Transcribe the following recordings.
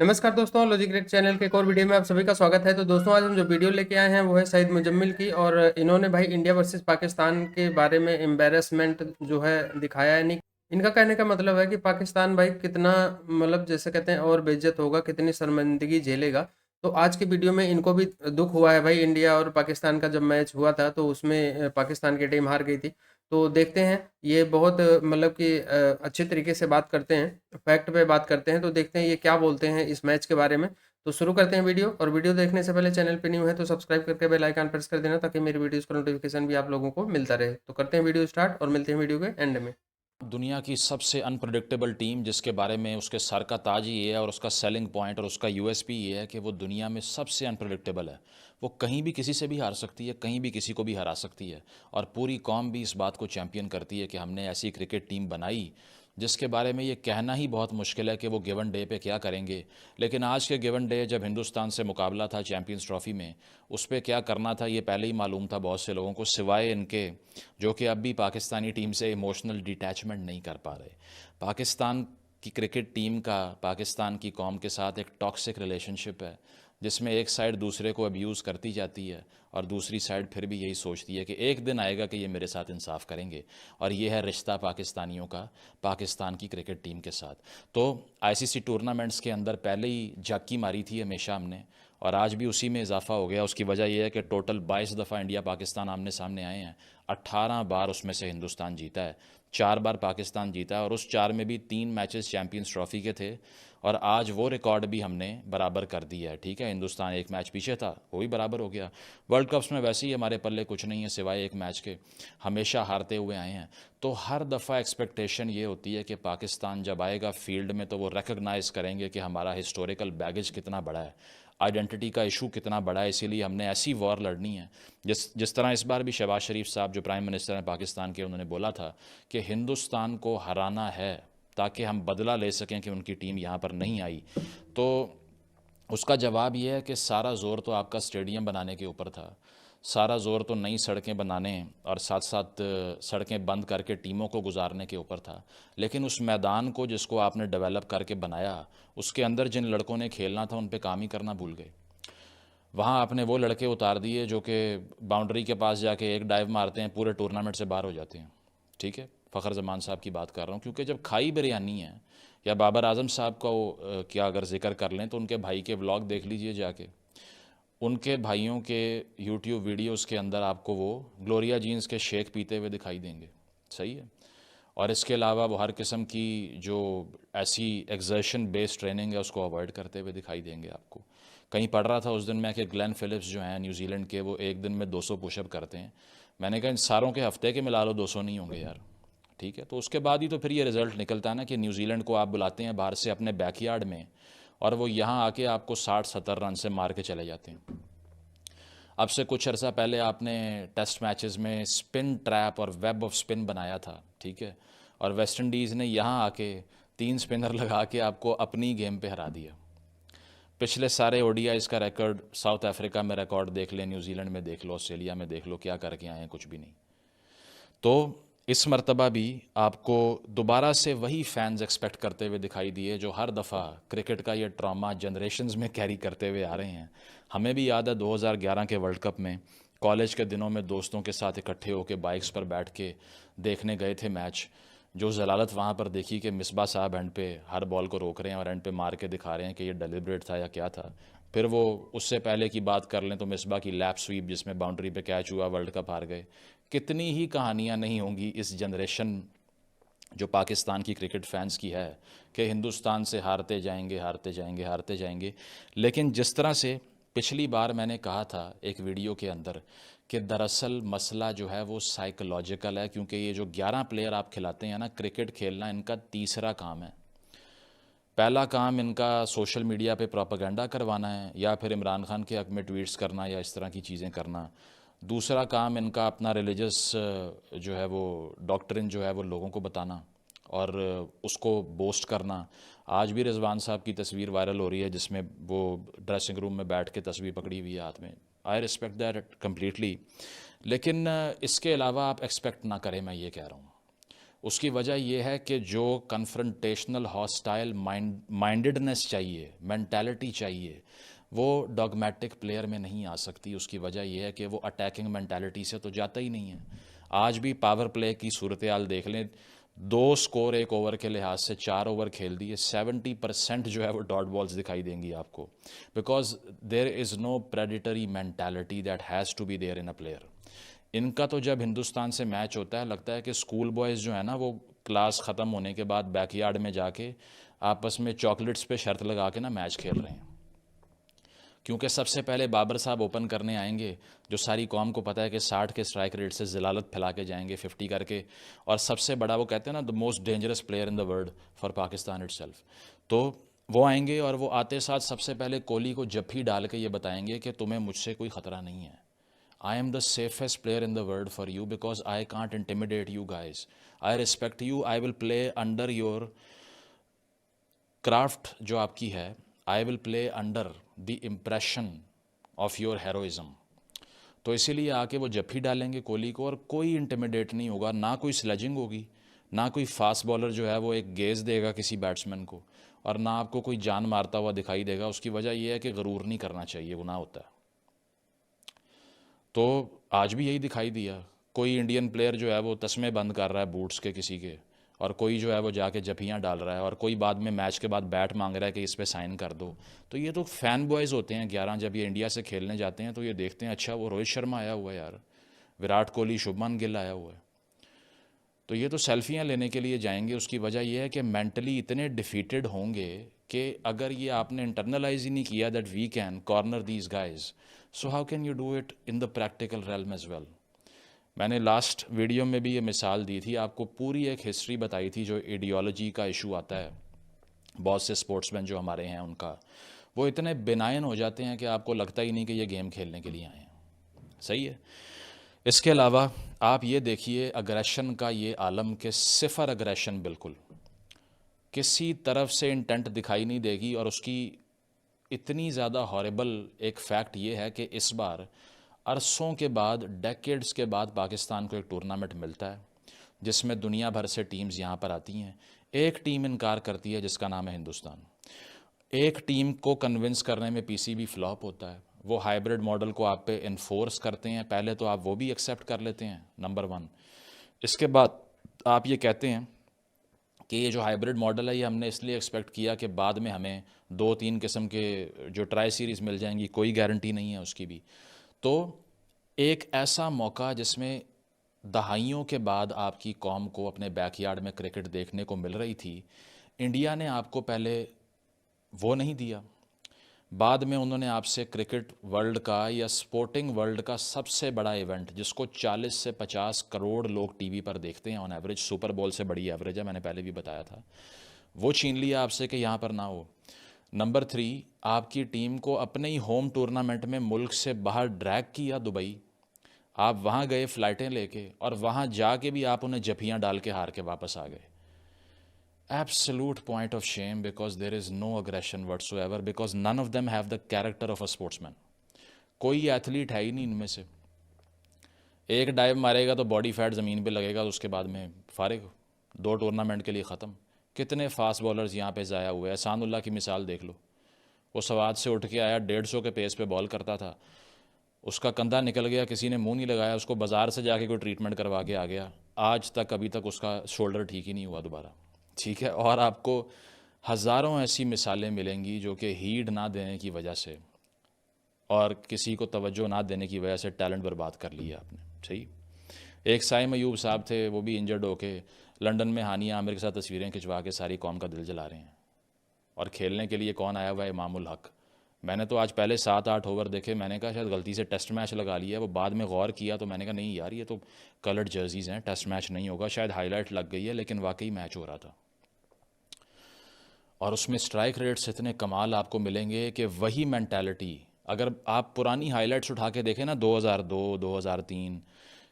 नमस्कार दोस्तों, logic great channel के एक और वीडियो में आप सभी का स्वागत है। तो दोस्तों, आज हम जो वीडियो लेके आए हैं वो है सईद मुजम्मिल की। और इन्होंने भाई इंडिया वर्सेस पाकिस्तान के बारे में एम्बैरेसमेंट जो है दिखाया है। नहीं, इनका कहने का मतलब है कि पाकिस्तान भाई कितना मतलब जैसे कहते हैं और बेइज्जत होगा, कितनी शर्मिंदगी झेलेगा। तो आज की वीडियो में इनको भी दुख हुआ है भाई। इंडिया और पाकिस्तान का जब मैच हुआ था तो उसमें पाकिस्तान की टीम हार गई थी। तो देखते हैं, ये बहुत मतलब कि अच्छे तरीके से बात करते हैं, फैक्ट पे बात करते हैं। तो देखते हैं ये क्या बोलते हैं इस मैच के बारे में। तो शुरू करते हैं वीडियो। और वीडियो देखने से पहले चैनल पे न्यू है तो सब्सक्राइब करके बेल आइकन प्रेस कर देना, ताकि मेरी वीडियोस का नोटिफिकेशन भी आप लोगों को मिलता रहे। तो करते हैं वीडियो स्टार्ट और मिलते हैं वीडियो के एंड में। दुनिया की सबसे अनप्रेडिक्टेबल टीम जिसके बारे में उसके सर का ताज ही ये है और उसका सेलिंग पॉइंट और उसका यूएसपी ये है कि वो दुनिया में सबसे अनप्रेडिक्टेबल है। वो कहीं भी किसी से भी हार सकती है, कहीं भी किसी को भी हरा सकती है। और पूरी कौम भी इस बात को चैम्पियन करती है कि हमने ऐसी क्रिकेट टीम बनाई जिसके बारे में ये कहना ही बहुत मुश्किल है कि वो गिवन डे पे क्या करेंगे। लेकिन आज के गिवन डे जब हिंदुस्तान से मुकाबला था चैम्पियंस ट्रॉफ़ी में, उस पर क्या करना था ये पहले ही मालूम था बहुत से लोगों को, सिवाय इनके जो कि अब भी पाकिस्तानी टीम से इमोशनल डिटैचमेंट नहीं कर पा रहे। पाकिस्तान की क्रिकेट टीम का पाकिस्तान की कौम के साथ एक टॉक्सिक रिलेशनशिप है, जिसमें एक साइड दूसरे को अब्यूज़ करती जाती है और दूसरी साइड फिर भी यही सोचती है कि एक दिन आएगा कि ये मेरे साथ इंसाफ करेंगे। और ये है रिश्ता पाकिस्तानियों का पाकिस्तान की क्रिकेट टीम के साथ। तो आईसीसी टूर्नामेंट्स के अंदर पहले ही झांकी मारी थी हमेशा हमने, और आज भी उसी में इजाफा हो गया। उसकी वजह यह है कि टोटल 22 दफ़ा इंडिया पाकिस्तान आमने सामने आए हैं। 18 बार उसमें से हिंदुस्तान जीता है, 4 बार पाकिस्तान जीता है, और उस 4 में भी 3 मैचेस चैम्पियंस ट्रॉफ़ी के थे। और आज वो रिकॉर्ड भी हमने बराबर कर दिया है। ठीक है, हिंदुस्तान एक मैच पीछे था, वो भी बराबर हो गया। वर्ल्ड कप्स में वैसे ही हमारे पल्ले कुछ नहीं है सिवाय एक मैच के, हमेशा हारते हुए आए हैं। तो हर दफ़ा एक्सपेक्टेशन ये होती है कि पाकिस्तान जब आएगा फील्ड में तो वो रिकग्नाइज़ करेंगे कि हमारा हिस्टोरिकल बैगेज कितना बड़ा है, आइडेंटिटी का इशू कितना बड़ा है। इसीलिए हमने ऐसी वॉर लड़नी है जिस जिस तरह इस बार भी शहबाज शरीफ साहब जो प्राइम मिनिस्टर हैं पाकिस्तान के, उन्होंने बोला था कि हिंदुस्तान को हराना है ताकि हम बदला ले सकें कि उनकी टीम यहाँ पर नहीं आई। तो उसका जवाब ये है कि सारा ज़ोर तो आपका स्टेडियम बनाने के ऊपर था, सारा ज़ोर तो नई सड़कें बनाने और साथ साथ सड़कें बंद करके टीमों को गुजारने के ऊपर था। लेकिन उस मैदान को जिसको आपने डेवलप करके बनाया, उसके अंदर जिन लड़कों ने खेलना था उन पे काम ही करना भूल गए। वहाँ आपने वो लड़के उतार दिए जो कि बाउंड्री के पास जाके एक डाइव मारते हैं, पूरे टूर्नामेंट से बाहर हो जाते हैं। ठीक है, फ़खर जमान साहब की बात कर रहा हूँ, क्योंकि जब खाई बिरयानी है, या बाबर आजम साहब का क्या अगर जिक्र कर लें तो उनके भाई के व्लॉग देख लीजिए जाके। उनके भाइयों के यूट्यूब वीडियोस के अंदर आपको वो ग्लोरिया जीन्स के शेक पीते हुए दिखाई देंगे। सही है। और इसके अलावा वो हर किस्म की जो ऐसी एक्सर्शन बेस्ड ट्रेनिंग है उसको अवॉइड करते हुए दिखाई देंगे आपको। कहीं पढ़ रहा था उस दिन मैं कि ग्लेन फिलिप्स जो हैं न्यूजीलैंड के, वो एक दिन में 200 पुशअप करते हैं। मैंने कहा इन सारों के हफ्ते के मिला लो 200 नहीं होंगे यार। ठीक है, तो उसके बाद ही तो फिर ये रिज़ल्ट निकलता है ना कि न्यूजीलैंड को आप बुलाते हैं बाहर से अपने बैकयार्ड में, और वो यहाँ आके आपको 60-70 रन से मार के चले जाते हैं। अब से कुछ अर्सा पहले आपने टेस्ट मैचेस में स्पिन ट्रैप और वेब ऑफ स्पिन बनाया था। ठीक है, और वेस्ट इंडीज़ ने यहाँ आके 3 स्पिनर लगा के आपको अपनी गेम पे हरा दिया। पिछले सारे ओडीआईज़ का रिकॉर्ड साउथ अफ्रीका में रिकॉर्ड देख लें, न्यूजीलैंड में देख लो, ऑस्ट्रेलिया में देख लो, क्या करके आए हैं, कुछ भी नहीं। तो इस मर्तबा भी आपको दोबारा से वही फैंस एक्सपेक्ट करते हुए दिखाई दिए जो हर दफ़ा क्रिकेट का ये ट्रॉमा जनरेशन्स में कैरी करते हुए आ रहे हैं। हमें भी याद है 2011 के वर्ल्ड कप में कॉलेज के दिनों में दोस्तों के साथ इकट्ठे होकर बाइक्स पर बैठ के देखने गए थे मैच। जो जलालत वहाँ पर देखी कि मिसबा साहब एंड पे हर बॉल को रोक रहे हैं और एंड पे मार के दिखा रहे हैं कि ये डेलिब्रेट था या क्या था। फिर वो उससे पहले की बात कर लें तो मिसबा की लैप स्वीप जिसमें बाउंड्री पे कैच हुआ, वर्ल्ड कप हार गए। कितनी ही कहानियाँ नहीं होंगी इस जनरेशन जो पाकिस्तान की क्रिकेट फैंस की है कि हिंदुस्तान से हारते जाएंगे, हारते जाएंगे, हारते जाएंगे। लेकिन जिस तरह से पिछली बार मैंने कहा था एक वीडियो के अंदर कि दरअसल मसला जो है वो साइकोलॉजिकल है, क्योंकि ये जो 11 प्लेयर आप खिलाते हैं ना, क्रिकेट खेलना इनका तीसरा काम है। पहला काम इनका सोशल मीडिया पे प्रोपेगेंडा करवाना है या फिर इमरान खान के हक़ में ट्वीट्स करना या इस तरह की चीज़ें करना। दूसरा काम इनका अपना रिलीजियस जो है वो डॉक्ट्रिन जो है वो लोगों को बताना और उसको बोस्ट करना। आज भी रिजवान साहब की तस्वीर वायरल हो रही है जिसमें वो ड्रेसिंग रूम में बैठ के तस्वीर पकड़ी हुई है हाथ में। I respect that completely. लेकिन इसके अलावा आप एक्सपेक्ट ना करें, मैं ये कह रहा हूँ। उसकी वजह यह है कि जो कन्फ्रंटेशनल हॉस्टाइल माइंडेडनेस चाहिए, मेंटालिटी चाहिए, वो डॉगमेटिक प्लेयर में नहीं आ सकती। उसकी वजह यह है कि वो अटैकिंग मेंटालिटी से तो जाता ही नहीं है। आज भी पावर प्ले की सूरत हाल देख लें, 2 स्कोर 1 ओवर के लिहाज से 4 ओवर खेल दिए, 70% जो है वो डॉट बॉल्स दिखाई देंगी आपको, because there is no predatory mentality that has to be there in a player. इनका तो जब हिंदुस्तान से मैच होता है लगता है कि स्कूल बॉयज़ जो है ना, वो क्लास ख़त्म होने के बाद बैकयार्ड में जाके आपस में चॉकलेट्स पे शर्त लगा के ना मैच खेल रहे हैं। क्योंकि सबसे पहले बाबर साहब ओपन करने आएंगे, जो सारी कौम को पता है कि 60 के स्ट्राइक रेट से ज़लालत फैला के जाएंगे 50 करके, और सबसे बड़ा वो कहते हैं ना the most dangerous player in the world for Pakistan itself. तो वो आएंगे और वो आते साथ सबसे पहले कोहली को जफ्फी डाल के ये बताएंगे कि तुम्हें मुझसे कोई ख़तरा नहीं है। I am the safest player in the world for you because I can't intimidate you guys. I respect you. I will play under your craft जो आपकी है. I will play under the impression of your heroism. तो इसीलिए आके वो जफ्फी डालेंगे कोहली को, और कोई इंटिमिडेट नहीं होगा, ना कोई स्लेजिंग होगी, ना कोई फास्ट बॉलर जो है वो एक गेज देगा किसी बैट्समैन को, और ना आपको कोई जान मारता हुआ दिखाई देगा। उसकी वजह यह है कि गरूर नहीं करना चाहिए, गुनाह होता है। तो आज भी यही दिखाई दिया, कोई इंडियन प्लेयर जो है वो तस्मे बंद कर रहा है बूट्स के किसी के, और कोई जो है वो जाके जफियाँ डाल रहा है, और कोई बाद में मैच के बाद बैट मांग रहा है कि इस पे साइन कर दो। तो ये तो फ़ैन बॉयज़ होते हैं 11, जब ये इंडिया से खेलने जाते हैं तो ये देखते हैं अच्छा वो रोहित शर्मा आया हुआ है यार, विराट कोहली, शुभमन गिल आया हुआ है, तो ये तो सेल्फियाँ लेने के लिए जाएंगे। उसकी वजह यह है कि मेंटली इतने डिफीटेड होंगे कि अगर ये आपने इंटरनलाइज ही नहीं किया that we can corner these guys, so how can you do it in the practical realm as well. मैंने लास्ट वीडियो में भी ये मिसाल दी थी, आपको पूरी एक हिस्ट्री बताई थी। जो आइडियोलॉजी का इशू आता है, बहुत से स्पोर्ट्समैन जो हमारे हैं उनका, वो इतने बेनायन हो जाते हैं कि आपको लगता ही नहीं कि ये गेम खेलने के लिए आए हैं। सही है। इसके अलावा आप ये देखिए अग्रेशन का ये आलम के सिफर अग्रेशन, बिल्कुल किसी तरफ से इंटेंट दिखाई नहीं देगी। और उसकी इतनी ज़्यादा हॉरेबल एक फैक्ट ये है कि इस बार अरसों के बाद, डेकेड्स के बाद पाकिस्तान को एक टूर्नामेंट मिलता है जिसमें दुनिया भर से टीम्स यहाँ पर आती हैं। एक टीम इनकार करती है जिसका नाम है हिंदुस्तान। एक टीम को कन्विंस करने में पीसीबी फ्लॉप होता है। वो हाइब्रिड मॉडल को आप पे इन्फोर्स करते हैं, पहले तो आप वो भी एक्सेप्ट कर लेते हैं, नंबर 1। इसके बाद आप ये कहते हैं कि ये जो हाइब्रिड मॉडल है ये हमने इसलिए एक्सपेक्ट किया कि बाद में हमें 2-3 किस्म के जो ट्राई सीरीज़ मिल जाएंगी, कोई गारंटी नहीं है उसकी भी। तो एक ऐसा मौका जिसमें दहाइयों के बाद आपकी कौम को अपने बैकयार्ड में क्रिकेट देखने को मिल रही थी, इंडिया ने आपको पहले वो नहीं दिया। बाद में उन्होंने आपसे क्रिकेट वर्ल्ड का या स्पोर्टिंग वर्ल्ड का सबसे बड़ा इवेंट, जिसको 40 से 50 करोड़ लोग टीवी पर देखते हैं ऑन एवरेज, सुपर बोल से बड़ी एवरेज है, मैंने पहले भी बताया था, वो छीन लिया आपसे कि यहाँ पर ना हो। नंबर 3, आपकी टीम को अपने ही होम टूर्नामेंट में मुल्क से बाहर ड्रैग किया दुबई। आप वहाँ गए फ़्लाइटें लेके, और वहाँ जाके भी आप उन्हें जफियाँ डाल के हार के वापस आ गए। Absolute point of shame, because there is no aggression whatsoever, because none of them have the character of a sportsman. कोई एथलीट है ही नहीं इनमें से। एक डाइव मारेगा तो बॉडी फैट ज़मीन पे लगेगा, तो उसके बाद में फारिग, 2 टूर्नामेंट के लिए ख़त्म। कितने फास्ट बॉलर्स यहाँ पे ज़ाया हुए हैं। एहसानुल्लाह की मिसाल देख लो, वो सवाद से उठ के आया, 150 के पेस पे बॉल करता था, उसका कंधा निकल गया, किसी ने मुंह नहीं लगाया, उसको बाज़ार से जाके कोई ट्रीटमेंट करवा के आ गया, आज तक अभी तक उसका शोल्डर ठीक ही नहीं हुआ दोबारा। ठीक है। और आपको हज़ारों ऐसी मिसालें मिलेंगी जो कि हीड ना देने की वजह से और किसी को तवज्जो ना देने की वजह से टैलेंट बर्बाद कर लिया आपने। सही। एक साइम अयूब साहब थे, वो भी इंजर्ड होके लंदन में हानिया आमिर के साथ तस्वीरें खिंचवा के सारी कौम का दिल जला रहे हैं। और खेलने के लिए कौन आया हुआ है? इमामुल हक। मैंने तो आज पहले 7-8 ओवर देखे, मैंने कहा शायद गलती से टेस्ट मैच लगा लिया। वो बाद में गौर किया तो मैंने कहा नहीं यार, ये तो कलर्ड जर्सीज़ हैं, टेस्ट मैच नहीं होगा, शायद हाईलाइट लग गई है, लेकिन वाकई मैच हो रहा था। और उसमें स्ट्राइक रेट्स इतने कमाल आपको मिलेंगे कि वही मेंटालिटी, अगर आप पुरानी हाइलाइट्स उठा के देखें ना 2002, 2003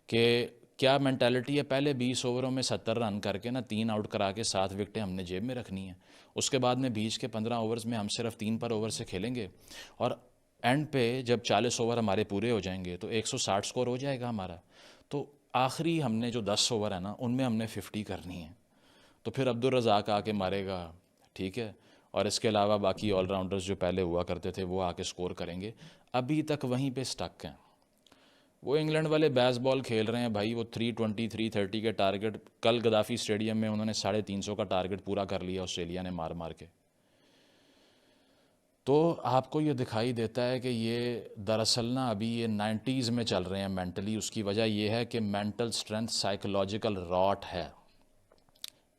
के, क्या मेंटालिटी है, पहले 20 ओवरों में 70 रन करके ना 3 आउट करा के 7 विकेटें हमने जेब में रखनी है। उसके बाद में बीच के 15 ओवर्स में हम सिर्फ 3 पर ओवर से खेलेंगे, और एंड पे जब 40 ओवर हमारे पूरे हो जाएंगे तो 160 स्कोर हो जाएगा हमारा। तो आखिरी हमने जो 10 ओवर है ना उनमें हमने 50 करनी है, तो फिर अब्दुल रज़ाक आके मारेगा, ठीक है, और इसके अलावा बाकी ऑलराउंडर्स जो पहले हुआ करते थे वो आके स्कोर करेंगे। अभी तक वहीं पे स्टक हैं। वो इंग्लैंड वाले बेसबॉल खेल रहे हैं भाई, वो 320 330 के टारगेट, कल गद्दाफी स्टेडियम में उन्होंने 350 का टारगेट पूरा कर लिया ऑस्ट्रेलिया ने मार मार के। तो आपको ये दिखाई देता है कि ये दरअसल ना अभी ये 90s में चल रहे हैं मेंटली। उसकी वजह ये है कि मेंटल स्ट्रेंथ साइकोलॉजिकल रॉट है।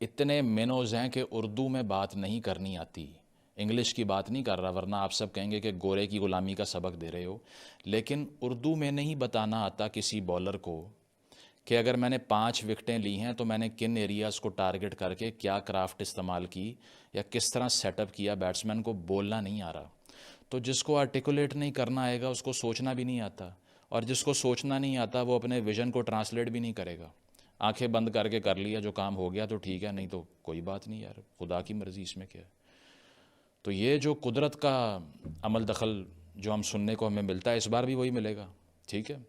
इतने मिनोज हैं कि उर्दू में बात नहीं करनी आती, इंग्लिश की बात नहीं कर रहा, वरना आप सब कहेंगे कि गोरे की ग़ुलामी का सबक दे रहे हो। लेकिन उर्दू में नहीं बताना आता किसी बॉलर को कि अगर मैंने 5 विकेटें ली हैं तो मैंने किन एरियाज़ को टारगेट करके क्या क्राफ्ट इस्तेमाल की या किस तरह सेटअप किया, बैट्समैन को बोलना नहीं आ रहा। तो जिसको आर्टिकुलेट नहीं करना आएगा उसको सोचना भी नहीं आता, और जिसको सोचना नहीं आता वो अपने विजन को ट्रांसलेट भी नहीं करेगा। आंखें बंद करके कर लिया, जो काम हो गया तो ठीक है, नहीं तो कोई बात नहीं यार, खुदा की मर्ज़ी, इसमें क्या है। तो ये जो कुदरत का अमल दखल जो हम सुनने को हमें मिलता है, इस बार भी वही मिलेगा, ठीक है,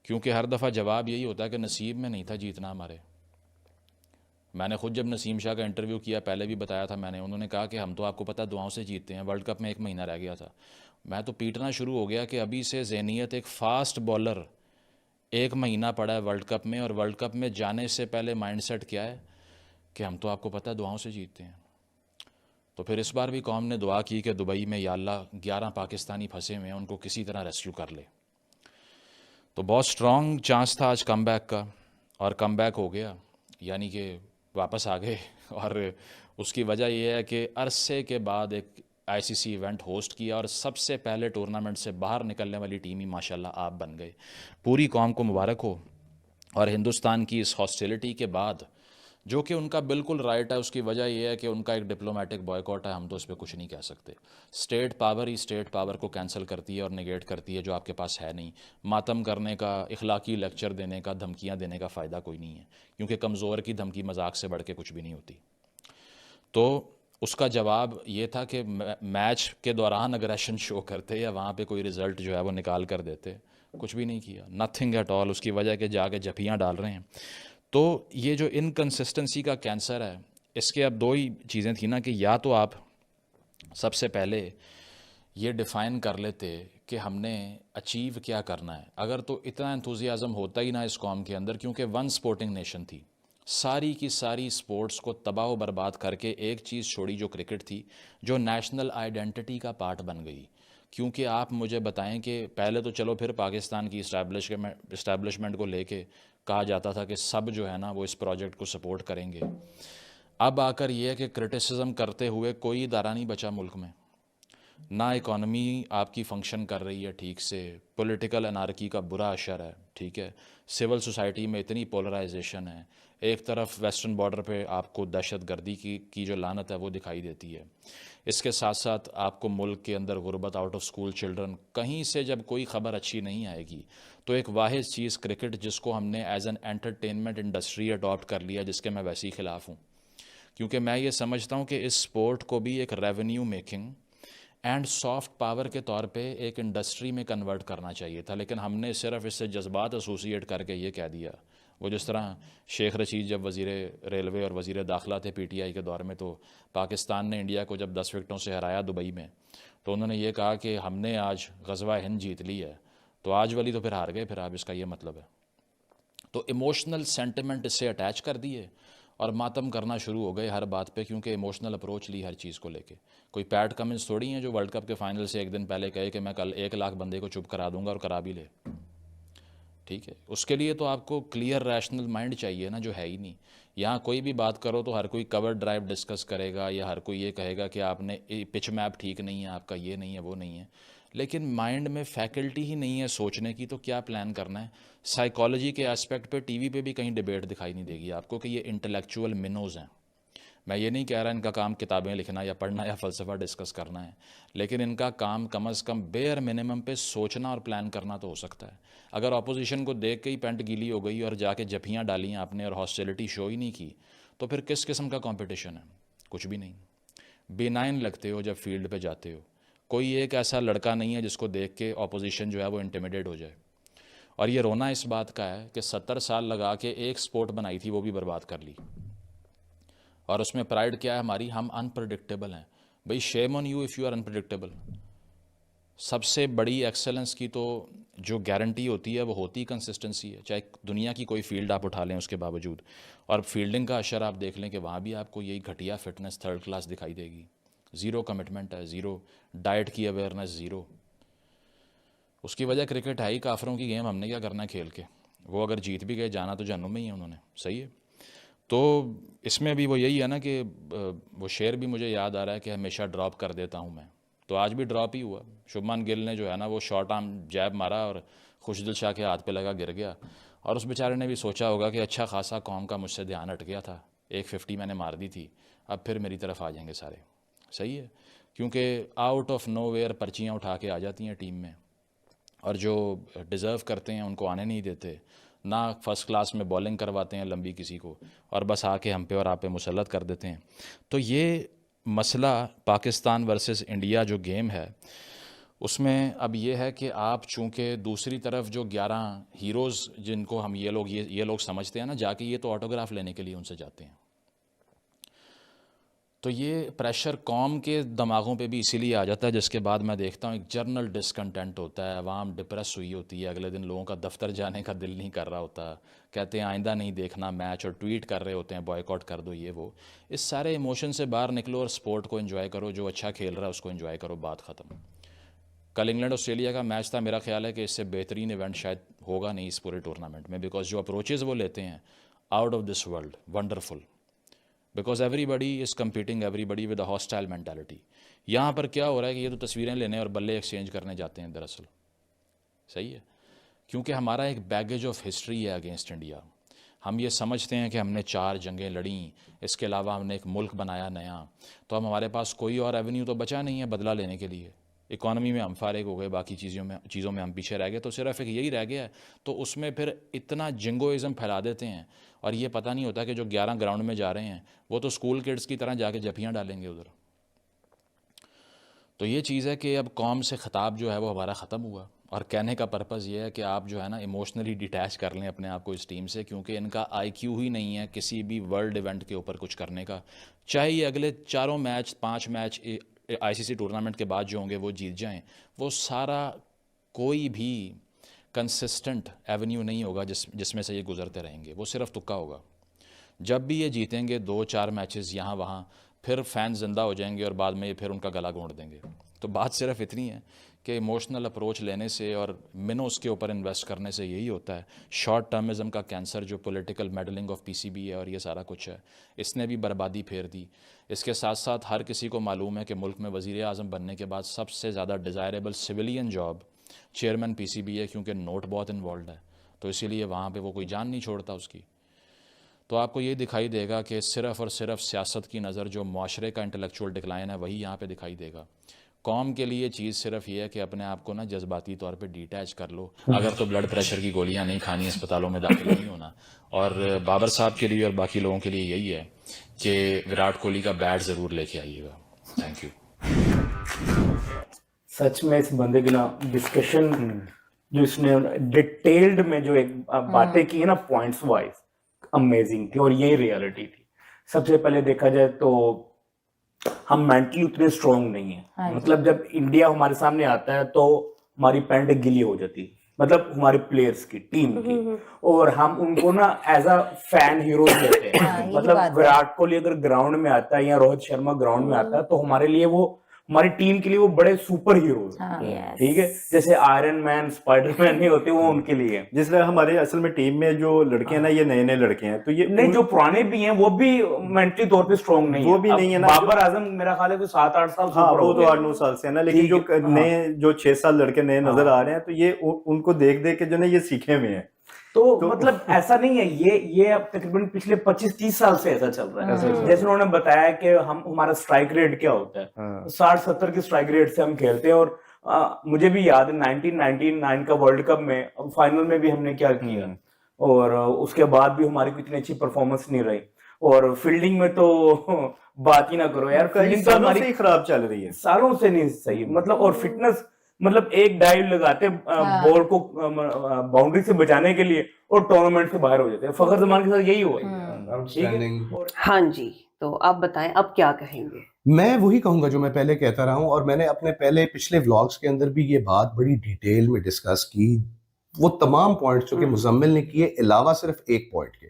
क्योंकि हर दफ़ा जवाब यही होता है कि नसीब में नहीं था जीतना हमारे। मैंने खुद जब नसीम शाह का इंटरव्यू किया, पहले भी बताया था मैंने, उन्होंने कहा कि हम तो आपको पता दुआओं से जीतते हैं, वर्ल्ड कप में 1 महीना रह गया था। मैं तो पीटना शुरू हो गया कि अभी से ज़हनियत, एक फ़ास्ट बॉलर 1 महीना पड़ा है वर्ल्ड कप में, और वर्ल्ड कप में जाने से पहले माइंडसेट क्या है कि हम तो आपको पता है दुआओं से जीतते हैं। तो फिर इस बार भी कौम ने दुआ की कि दुबई में या अल्लाह 11 पाकिस्तानी फंसे हुए हैं, उनको किसी तरह रेस्क्यू कर ले। तो बहुत स्ट्रॉन्ग चांस था आज कमबैक का, और कमबैक हो गया, यानी कि वापस आ गए। और उसकी वजह यह है कि अरसे के बाद एक आईसीसी इवेंट होस्ट किया, और सबसे पहले टूर्नामेंट से बाहर निकलने वाली टीम ही माशाल्लाह आप बन गए। पूरी कौम को मुबारक हो। और हिंदुस्तान की इस हॉस्टिलिटी के बाद, जो कि उनका बिल्कुल राइट है, उसकी वजह यह है कि उनका एक डिप्लोमेटिक बॉयकॉट है, हम तो उस पर कुछ नहीं कह सकते। स्टेट पावर ही स्टेट पावर को कैंसिल करती है और नेगेट करती है, जो आपके पास है नहीं। मातम करने का, इखलाकी लेक्चर देने का, धमकियां देने का फ़ायदा कोई नहीं है, क्योंकि कमज़ोर की धमकी मजाक से बढ़ के कुछ भी नहीं होती। तो उसका जवाब ये था कि मैच के दौरान अग्रेशन शो करते या वहाँ पे कोई रिज़ल्ट जो है वो निकाल कर देते, कुछ भी नहीं किया, नथिंग एट ऑल। उसकी वजह के जाके जफियाँ डाल रहे हैं। तो ये जो इनकन्सिस्टेंसी का कैंसर है, इसके अब 2 ही चीज़ें थी ना, कि या तो आप सबसे पहले ये डिफ़ाइन कर लेते कि हमने अचीव क्या करना है। अगर तो इतना एंथुजियाज़म होता ही ना इस कौम के अंदर, क्योंकि वन स्पोर्टिंग नेशन थी, सारी की सारी स्पोर्ट्स को तबाह व बर्बाद करके एक चीज़ छोड़ी जो क्रिकेट थी, जो नेशनल आइडेंटिटी का पार्ट बन गई। क्योंकि आप मुझे बताएं कि पहले तो चलो फिर पाकिस्तान की इस्टेब्लिशमेंट को लेके कहा जाता था कि सब जो है ना वो इस प्रोजेक्ट को सपोर्ट करेंगे। अब आकर ये है कि क्रिटिसिज्म करते हुए कोई इदारा नहीं बचा मुल्क में, ना इकॉनमी आपकी फ़ंक्शन कर रही है ठीक से, पॉलिटिकल अनार्की का बुरा असर है, ठीक है, सिविल सोसाइटी में इतनी पोलराइजेशन है, एक तरफ वेस्टर्न बॉर्डर पे आपको दहशत गर्दी की जो लानत है वो दिखाई देती है। इसके साथ साथ आपको मुल्क के अंदर गुर्बत, आउट ऑफ स्कूल चिल्ड्रन, कहीं से जब कोई ख़बर अच्छी नहीं आएगी, तो एक वाहिद चीज़ क्रिकेट, जिसको हमने as an entertainment industry adopt कर लिया, जिसके मैं वैसे ही ख़िलाफ़ हूँ, क्योंकि मैं ये समझता हूँ कि इस स्पोर्ट को भी एक revenue making and soft power के तौर पे एक इंडस्ट्री में कन्वर्ट करना चाहिए था। लेकिन हमने सिर्फ इससे जज्बात एसोसिएट करके ये कह दिया। वो जिस तरह शेख रशीद जब वज़ीर रेलवे और वज़ीर दाखिला थे पीटीआई के दौर में, तो पाकिस्तान ने इंडिया को जब 10 विकेटों से हराया दुबई में, तो उन्होंने ये कहा कि हमने आज ग़ज़वा हिंद जीत ली है, तो आज वाली तो फिर हार गए, फिर आप इसका ये मतलब है। तो इमोशनल सेंटिमेंट इससे अटैच कर दिए और मातम करना शुरू हो गए हर बात पे, क्योंकि इमोशनल अप्रोच ली हर चीज़ को लेके। कोई पैट कमिंस थोड़ी हैं जो वर्ल्ड कप के फाइनल से एक दिन पहले कहे कि मैं कल 1 लाख बंदे को चुप करा दूंगा, और करा भी ले, ठीक है। उसके लिए तो आपको क्लियर रैशनल माइंड चाहिए ना, जो है ही नहीं। यहाँ कोई भी बात करो तो हर कोई कवर ड्राइव डिस्कस करेगा, या हर कोई ये कहेगा कि आपने पिच मैप ठीक नहीं है, आपका ये नहीं है, वो नहीं है। लेकिन माइंड में फैकल्टी ही नहीं है सोचने की, तो क्या प्लान करना है। साइकोलॉजी के एस्पेक्ट पे टीवी पे भी कहीं डिबेट दिखाई नहीं देगी आपको कि ये इंटेलेक्चुअल मिनोज हैं। मैं ये नहीं कह रहा इनका काम किताबें लिखना या पढ़ना या फ़लसफ़ा डिस्कस करना है, लेकिन इनका काम कम अज़ कम बेयर मिनिमम पे सोचना और प्लान करना तो हो सकता है। अगर अपोजिशन को देख के ही पेंट गीली हो गई और जाके जफियाँ डाली आपने और हॉस्टिलिटी शो ही नहीं की, तो फिर किस किस्म का कंपटीशन है? कुछ भी नहीं। बेनाइन लगते हो जब फील्ड पे जाते हो। कोई एक ऐसा लड़का नहीं है जिसको देख के अपोजिशन जो है वो इंटिमिडेट हो जाए। और ये रोना इस बात का है कि 70 साल लगा के एक स्पोर्ट बनाई थी वो भी बर्बाद कर ली। और उसमें प्राइड क्या है हमारी, हम अनप्रडिक्टेबल हैं। भाई shame on you if you are unpredictable. सबसे बड़ी एक्सेलेंस की तो जो गारंटी होती है वो होती कंसिस्टेंसी है, चाहे दुनिया की कोई फील्ड आप उठा लें उसके बावजूद। और फील्डिंग का अशर आप देख लें कि वहाँ भी आपको यही घटिया फिटनेस थर्ड क्लास दिखाई देगी। ज़ीरो कमिटमेंट है, ज़ीरो डाइट की अवेयरनेस, ज़ीरो। उसकी वजह क्रिकेट है ही काफरों की गेम, हमने क्या करना है खेल के। वो अगर जीत भी गए जाना तो जहन्नुम में ही है उन्होंने, सही है। तो इसमें भी वो यही है ना कि वो शेर भी मुझे याद आ रहा है कि हमेशा ड्रॉप कर देता हूँ मैं, तो आज भी ड्रॉप ही हुआ। शुभमान गिल ने जो है ना वो शॉर्ट आर्म जैब मारा और खुशदिल शाह के हाथ पे लगा, गिर गया। और उस बेचारे ने भी सोचा होगा कि अच्छा खासा कौम का मुझसे ध्यान हट गया था, एक 50 मैंने मार दी थी, अब फिर मेरी तरफ आ जाएंगे सारे, सही है। क्योंकि आउट ऑफ नो वेयर पर्चियाँ उठा के आ जाती हैं टीम में, और जो डिज़र्व करते हैं उनको आने नहीं देते, ना फर्स्ट क्लास में बॉलिंग करवाते हैं लंबी किसी को, और बस आके हम पे और आप पे मुसल्लत कर देते हैं। तो ये मसला पाकिस्तान वर्सेस इंडिया जो गेम है उसमें अब ये है कि आप चूँकि दूसरी तरफ जो 11 हीरोज़ जिनको हम ये लोग समझते हैं ना, जाके ये तो ऑटोग्राफ लेने के लिए उनसे जाते हैं। तो ये प्रेशर कौम के दिमागों पे भी इसीलिए आ जाता है, जिसके बाद मैं देखता हूँ एक जर्नल डिसकंटेंट होता है, अवाम डिप्रेस हुई होती है, अगले दिन लोगों का दफ्तर जाने का दिल नहीं कर रहा होता, कहते हैं आइंदा नहीं देखना मैच, और ट्वीट कर रहे होते हैं बॉयकॉट कर दो ये वो। इस सारे इमोशन से बाहर निकलो और स्पोर्ट को एंजॉय करो, जो अच्छा खेल रहा है उसको एंजॉय करो, बात ख़त्म। कल इंग्लैंड ऑस्ट्रेलिया का मैच था, मेरा ख्याल है कि इससे बेहतरीन इवेंट शायद होगा नहीं इस पूरे टूर्नामेंट में, बिकॉज जो अप्रोचेज़ वो लेते हैं out of this world, wonderful. Because everybody is competing everybody with a hostile mentality. यहाँ पर क्या हो रहा है कि ये तो तस्वीरें लेने और बल्ले एक्सचेंज करने जाते हैं दरअसल, सही है। क्योंकि हमारा एक बैगेज ऑफ हिस्ट्री है अगेंस्ट इंडिया। हम ये समझते हैं कि हमने 4 जंगें लड़ी, इसके अलावा हमने एक मुल्क बनाया नया, तो अब हमारे पास कोई और एवेन्यू तो बचा नहीं है बदला लेने के लिए। इकॉनमी में हम फारिग हो गए, बाकी चीज़ों में हम पीछे रह गए, तो सिर्फ एक यही रह गया है। तो उसमें फिर इतना जिंगोइज़म फैला देते हैं, और ये पता नहीं होता कि जो 11 ग्राउंड में जा रहे हैं वो तो स्कूल किड्स की तरह जाके जफियाँ डालेंगे उधर। तो ये चीज़ है कि अब कौम से ख़िताब जो है वो हमारा ख़त्म हुआ, और कहने का पर्पज़ ये है कि आप जो है ना इमोशनली डिटैच कर लें अपने आप को इस टीम से, क्योंकि इनका IQ ही नहीं है किसी भी वर्ल्ड इवेंट के ऊपर कुछ करने का। चाहे ये अगले 4 मैच 5 मैच ICC टूर्नामेंट के बाद जो होंगे वो जीत जाएं, वो सारा कोई भी कंसिस्टेंट एवेन्यू नहीं होगा जिसमें से ये गुजरते रहेंगे, वो सिर्फ तुक्का होगा। जब भी ये जीतेंगे 2-4 मैचेस यहाँ वहाँ, फिर फैन जिंदा हो जाएंगे और बाद में ये फिर उनका गला घोंट देंगे। तो बात सिर्फ इतनी है कि इमोशनल अप्रोच लेने से और मिनोस के ऊपर इन्वेस्ट करने से यही होता है। शॉर्ट टर्मिज़म का कैंसर जो पॉलिटिकल मेडलिंग ऑफ PCB है और ये सारा कुछ है, इसने भी बर्बादी फेर दी। इसके साथ साथ हर किसी को मालूम है कि मुल्क में वज़ीर आज़म बनने के बाद सबसे ज़्यादा desirable civilian job chairman PCB है, क्योंकि नोट बहुत इन्वॉल्व है, तो इसीलिए वहाँ पे वो कोई जान नहीं छोड़ता उसकी। तो आपको ये दिखाई देगा कि सिर्फ़ और सिर्फ सियासत की नज़र, जो माशरे का इंटेलेक्चुअल डिक्लाइन है वही यहाँ पे दिखाई देगा। कौम के लिए चीज़ सिर्फ ये है कि अपने आप को ना जज्बाती तौर पे डिटैच कर लो, अगर तो ब्लड प्रेशर की गोलियाँ नहीं खानी, अस्पतालों में दाखिल नहीं होना। और बाबर साहब के लिए और बाकी लोगों के लिए यही है कि विराट कोहली का बैट ज़रूर लेके आइएगा। Thank you. सच में इस बंदे की ना डिस्कशन जो इसने डिटेल्ड में जो एक बातें की है ना पॉइंट्स वाइज, अमेजिंग थी, और यही रियलिटी थी। सबसे पहले देखा जाए तो हम मेंटली उतने स्ट्रांग नहीं है। मतलब जब इंडिया हमारे सामने आता है तो हमारी पैंट गिली हो जाती, मतलब हमारे प्लेयर्स की, टीम की, और हम उनको ना एज अ फैन हीरो लेते हैं। मतलब विराट कोहली अगर ग्राउंड में आता है या रोहित शर्मा ग्राउंड में आता है तो हमारे लिए वो, हमारी टीम के लिए वो बड़े सुपर हीरो हैं, ठीक है। जैसे आयरन मैन, स्पाइडरमैन नहीं होते, वो उनके लिए। जिसलिए हमारे असल में टीम में जो लड़के हैं ना, ये नए नए लड़के हैं, तो ये नहीं, जो पुराने भी हैं वो भी मेंटली तौर पे स्ट्रांग नहीं है, वो भी नहीं है ना। बाबर आजम मेरा ख्याल है कि 7-8 साल, हाँ, वो तो 8-9 साल से है ना, लेकिन जो नए जो 6 साल लड़के नए नजर आ रहे हैं, तो ये उनको देख देख के जो ना ये सीखे हुए हैं। तो मतलब ऐसा नहीं है, ये अब तकरीबन पिछले 25-30 साल से ऐसा चल रहा है। जैसे उन्होंने बताया कि हमारा स्ट्राइक रेट क्या होता है, 60-70 की स्ट्राइक रेट से हम खेलते हैं। और मुझे भी याद है 1999 का वर्ल्ड कप में फाइनल में भी हमने क्या किया, और उसके बाद भी हमारी कोई इतनी अच्छी परफॉर्मेंस नहीं रही। और फील्डिंग में तो बात ही ना करो यार, फील्डिंग तो हमारी खराब चल रही है, सालों से नहीं सही। मतलब और फिटनेस, मतलब एक डाइव लगाते बॉल को बाउंड्री से बचाने के लिए और टूर्नामेंट से बाहर हो जाते हैं। फखर जमान के साथ यही हुआ है। आउटस्टैंडिंग। हाँ जी, तो आप बताएं अब क्या कहेंगे? मैं वही कहूंगा जो मैं पहले कहता रहा हूं, और मैंने अपने पिछले व्लॉग्स के अंदर भी ये बात बड़ी डिटेल में डिस्कस की। वो तमाम पॉइंट्स जो कि मुजम्मिल ने किए, अलावा सिर्फ एक पॉइंट के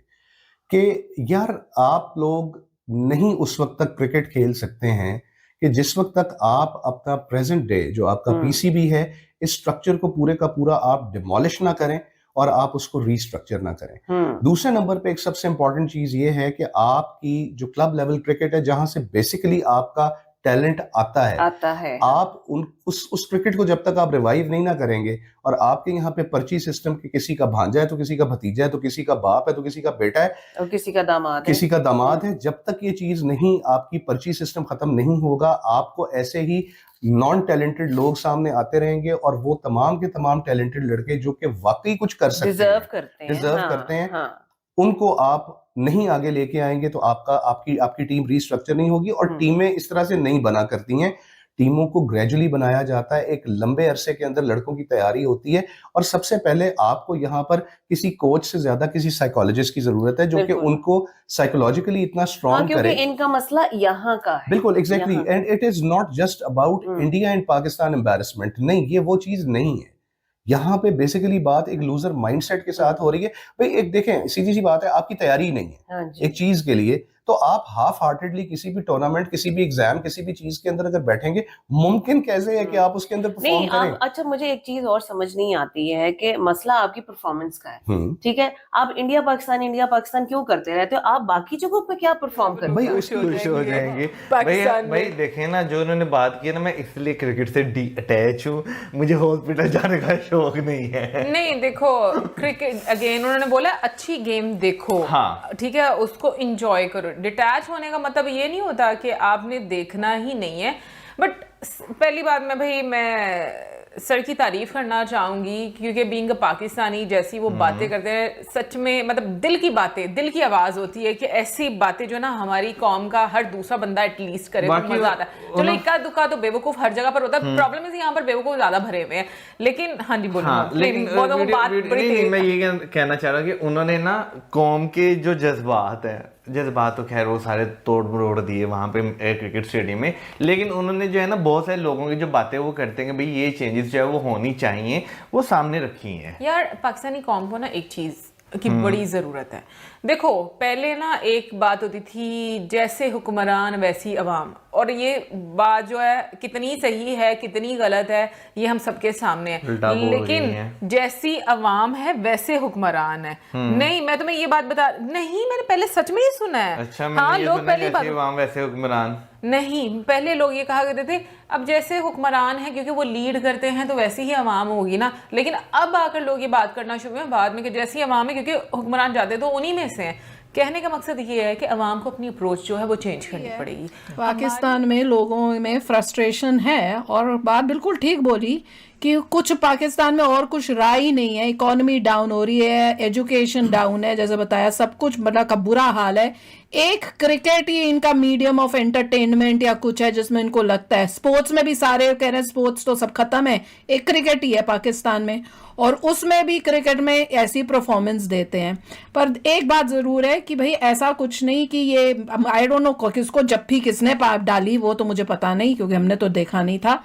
कि यार आप लोग नहीं उस वक्त तक क्रिकेट खेल सकते हैं कि जिस वक्त तक आप अपना प्रेजेंट डे जो आपका पीसीबी है, इस स्ट्रक्चर को पूरे का पूरा आप डिमोलिश ना करें और आप उसको रीस्ट्रक्चर ना करें। दूसरे नंबर पे एक सबसे इंपॉर्टेंट चीज ये है कि आपकी जो क्लब लेवल क्रिकेट है, जहां से बेसिकली आपका टैलेंट आता है, आप उस क्रिकेट को जब तक आप रिवाइव नहीं ना करेंगे, और आपके यहाँ पे पर्ची सिस्टम के किसी का भांजा है तो किसी का भतीजा है तो किसी का बाप है तो किसी का बेटा है और किसी का दामाद है, जब तक ये चीज नहीं, आपकी पर्ची सिस्टम खत्म नहीं होगा, आपको ऐसे ही नॉन टैलेंटेड लोग सामने आते रहेंगे, और वो तमाम के तमाम टैलेंटेड लड़के जो कि वाकई कुछ कर सकते डिजर्व करते हैं, उनको आप नहीं आगे लेके आएंगे तो आपकी टीम रीस्ट्रक्चर नहीं होगी। और टीमें इस तरह से नहीं बना करती हैं, टीमों को ग्रेजुअली बनाया जाता है, एक लंबे अरसे के अंदर लड़कों की तैयारी होती है, और सबसे पहले आपको यहाँ पर किसी कोच से ज्यादा किसी साइकोलॉजिस्ट की जरूरत है जो कि उनको साइकोलॉजिकली इतना स्ट्रॉन्ग करे। क्योंकि इनका मसला यहाँ का है। बिल्कुल, exactly, and it is not just about India and Pakistan embarrassment, नहीं, ये वो चीज नहीं है। यहाँ पे बेसिकली बात एक लूजर माइंडसेट के साथ हो रही है। भाई एक देखें, सीधी सी बात है, आपकी तैयारी ही नहीं है एक चीज के लिए, तो आप हाफ हार्टेडली किसी भी टूर्नामेंट, किसी भी एग्जाम, किसी भी चीज के अंदर अगर बैठेंगे, मुमकिन कैसे है कि आप उसके अंदर परफॉर्म करें? अच्छा, मुझे एक चीज और समझ नहीं आती है कि मसला आपकी परफॉर्मेंस का है, ठीक है, आप इंडिया पाकिस्तान क्यों करते रहते हो, आप बाकी जगहों पे क्या परफॉर्म करते भाई खुश हो जाएंगे भाई देखें ना, जो उन्होंने बात की है ना, मैं इसलिए क्रिकेट से अटैच हूँ, मुझे हॉस्पिटल जाने का शौक नहीं है। नहीं, देखो क्रिकेट अगेन उन्होंने बोला अच्छी गेम देखो, हाँ ठीक है, उसको एंजॉय करो। डिटैच होने का मतलब ये नहीं होता कि आपने देखना ही नहीं है। बट पहली बात मैं सर की तारीफ करना चाहूँगी, क्योंकि बीइंग अ पाकिस्तानी जैसी वो बातें करते हैं, सच में मतलब दिल की बातें, दिल की आवाज़ होती है कि ऐसी बातें जो ना हमारी कौम का हर दूसरा बंदा एटलीस्ट करे तो मजा आता है। चलो इक्का दुक्का तो बेवकूफ़ हर जगह पर होता है, प्रॉब्लम इस यहाँ पर बेवकूफ़ ज़्यादा भरे हुए हैं। लेकिन हाँ जी बोलो। हाँ, लेकिन मैं ये कहना चाह रहा कि उन्होंने ना कौम के जो जज्बात तो खैर वो सारे तोड़ मरोड़ दिए वहाँ पे क्रिकेट स्टेडियम में, लेकिन उन्होंने जो है ना बहुत सारे लोगों की जो बातें वो करते हैं कि भाई ये चेंजेस जो है वो होनी चाहिए, वो सामने रखी हैं। यार पाकिस्तानी कौम को ना एक चीज़ की बड़ी ज़रूरत है। देखो पहले ना एक बात होती थी, जैसे हुक्मरान वैसी अवाम, और ये बात जो है कितनी सही है कितनी गलत है ये हम सबके सामने है, लेकिन जैसी अवाम है वैसे हुक्मरान है। नहीं, मैं तुम्हें ये बात बता, नहीं मैंने पहले सच में ही सुना है। अच्छा, हाँ, लोग पहले अवाम वैसे हुक्मरान नहीं, पहले लोग ये कहा करते थे अब जैसे हुक्मरान है क्योंकि वो लीड करते हैं तो वैसी ही अवाम होगी ना, लेकिन अब आकर लोग ये बात करना शुरू हुए बाद में कि जैसी अवाम है क्योंकि हुक्मरान जाते तो उन्हीं में से हैं। कहने का मकसद ये है कि अवाम को अपनी अप्रोच जो है वो चेंज करनी पड़ेगी। पाकिस्तान में लोगों में फ्रस्ट्रेशन है, और बात बिल्कुल ठीक बोली कि कुछ पाकिस्तान में और कुछ राह ही नहीं है, इकोनॉमी डाउन हो रही है, एजुकेशन डाउन है, जैसे बताया सब कुछ मतलब का बुरा हाल है। एक क्रिकेट ही इनका मीडियम ऑफ एंटरटेनमेंट या कुछ है जिसमें इनको लगता है, स्पोर्ट्स में भी सारे कह रहे हैं स्पोर्ट्स तो सब खत्म है, एक क्रिकेट ही है पाकिस्तान में, और उसमें भी क्रिकेट में ऐसी परफॉर्मेंस देते हैं। पर एक बात जरूर है कि भाई ऐसा कुछ नहीं कि ये आई डोंट नो किसको जप्फी किसने डाली, वो तो मुझे पता नहीं क्योंकि हमने तो देखा नहीं था,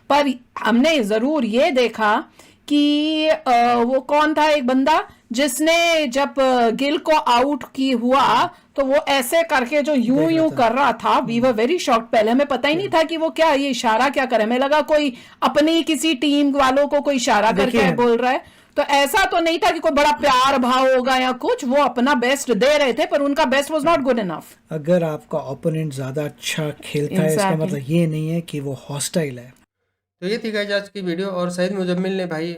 पर हमने जरूर ये देखा कि वो कौन था एक बंदा जिसने जब गिल को आउट की हुआ तो वो ऐसे करके जो यूं कर रहा था, वी वर वेरी शॉक्ड। पहले हमें पता ही नहीं था कि वो क्या ये इशारा क्या करे, हमें लगा कोई अपनी किसी टीम वालों को कोई इशारा करके बोल रहा है, तो ऐसा तो नहीं था कि कोई बड़ा प्यार भाव होगा या कुछ, वो अपना बेस्ट दे रहे थे पर उनका best was not good enough. अगर आपका ओपोनेंट ज्यादा अच्छा खेलता है इसका मतलब ये नहीं है कि वो हॉस्टाइल है। तो ये थी गाइस आज की वीडियो, और सईद मुजम्मिल ने भाई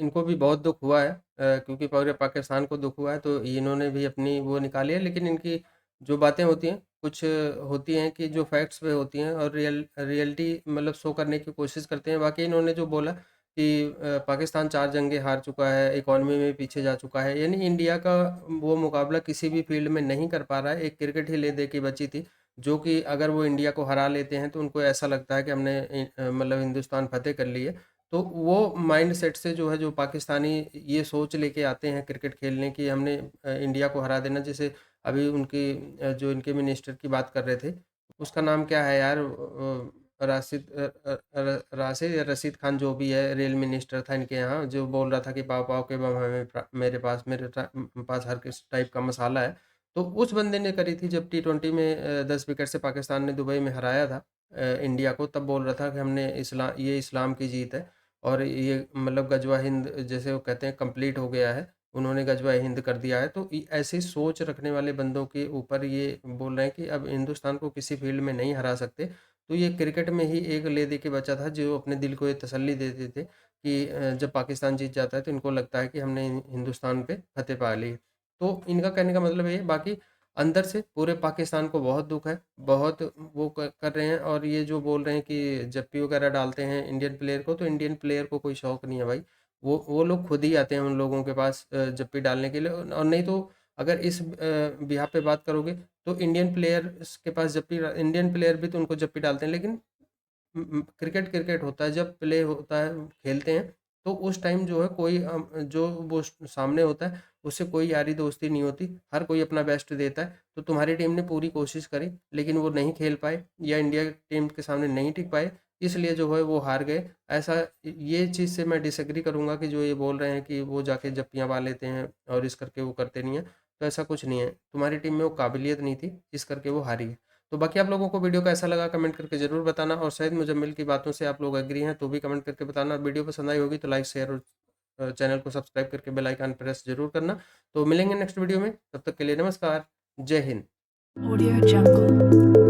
इनको भी बहुत दुख हुआ है, क्योंकि पूरे पाकिस्तान को दुख हुआ है, तो इन्होंने भी अपनी वो निकाली है। लेकिन इनकी जो बातें होती हैं कुछ होती हैं कि जो फैक्ट्स पे होती हैं और रियलिटी मतलब शो करने की कोशिश करते हैं। बाकी इन्होंने जो बोला कि पाकिस्तान 4 जंगें हार चुका है, इकॉनमी में पीछे जा चुका है, यानी इंडिया का वो मुकाबला किसी भी फील्ड में नहीं कर पा रहा है। एक क्रिकेट ही ले दे की बची थी, जो कि अगर वो इंडिया को हरा लेते हैं तो उनको ऐसा लगता है कि हमने मतलब हिंदुस्तान फतेह कर ली है। तो वो माइंडसेट से जो है जो पाकिस्तानी ये सोच लेके आते हैं क्रिकेट खेलने की हमने इंडिया को हरा देना। जैसे अभी उनकी जो इनके मिनिस्टर की बात कर रहे थे, उसका नाम क्या है यार, राशिद या रशीद खान जो भी है, रेल मिनिस्टर था इनके यहाँ, जो बोल रहा था कि पाव पाव के बम हमें मेरे पास हर किस टाइप का मसाला है। तो उस बंदे ने करी थी जब T20 में 10 विकेट से पाकिस्तान ने दुबई में हराया था इंडिया को, तब बोल रहा था कि हमने इस्लाम की जीत है और ये मतलब गजवा हिंद जैसे वो कहते हैं कंप्लीट हो गया है, उन्होंने गजवा हिंद कर दिया है। तो ऐसी सोच रखने वाले बंदों के ऊपर ये बोल रहे हैं कि अब हिंदुस्तान को किसी फील्ड में नहीं हरा सकते। तो ये क्रिकेट में ही एक ले दे के बचा था जो अपने दिल को ये तसल्ली देते थे कि जब पाकिस्तान जीत जाता है तो इनको लगता है कि हमने हिंदुस्तान पे फतेह पा ली। तो इनका कहने का मतलब ये है, बाकी अंदर से पूरे पाकिस्तान को बहुत दुख है, बहुत वो कर रहे हैं। और ये जो बोल रहे हैं कि जप्पी वगैरह डालते हैं इंडियन प्लेयर को, तो इंडियन प्लेयर को कोई शौक नहीं है भाई, वो लोग खुद ही आते हैं उन लोगों के पास जप्पी डालने के लिए। और नहीं तो अगर इस बिहाफ पे बात करोगे तो इंडियन प्लेयर्स के पास जप्पी, इंडियन प्लेयर भी तो उनको जप्पी डालते हैं, लेकिन क्रिकेट क्रिकेट होता है, जब प्ले होता है खेलते हैं तो उस टाइम जो है कोई जो वो सामने होता है उससे कोई यारी दोस्ती नहीं होती, हर कोई अपना बेस्ट देता है। तो तुम्हारी टीम ने पूरी कोशिश करी लेकिन वो नहीं खेल पाए या इंडिया टीम के सामने नहीं टिक पाए, इसलिए जो है वो हार गए। ऐसा ये चीज़ से मैं डिसएग्री करूँगा कि जो ये बोल रहे हैं कि वो जाके जप्पियाँ पा लेते हैं और इस करके वो करते नहीं हैं, तो ऐसा कुछ नहीं है। तुम्हारी टीम में वो काबिलियत नहीं थी, इस करके वो हारी है। तो बाकी आप लोगों को वीडियो कैसा लगा कमेंट करके ज़रूर बताना, और सईद मुजम्मिल की बातों से आप लोग एग्री हैं तो भी कमेंट करके बताना। वीडियो पसंद आई होगी तो लाइक शेयर और चैनल को सब्सक्राइब करके बेल आइकन प्रेस जरूर करना। तो मिलेंगे नेक्स्ट वीडियो में, तब तक के लिए नमस्कार, जय हिंद। Audio Jungle.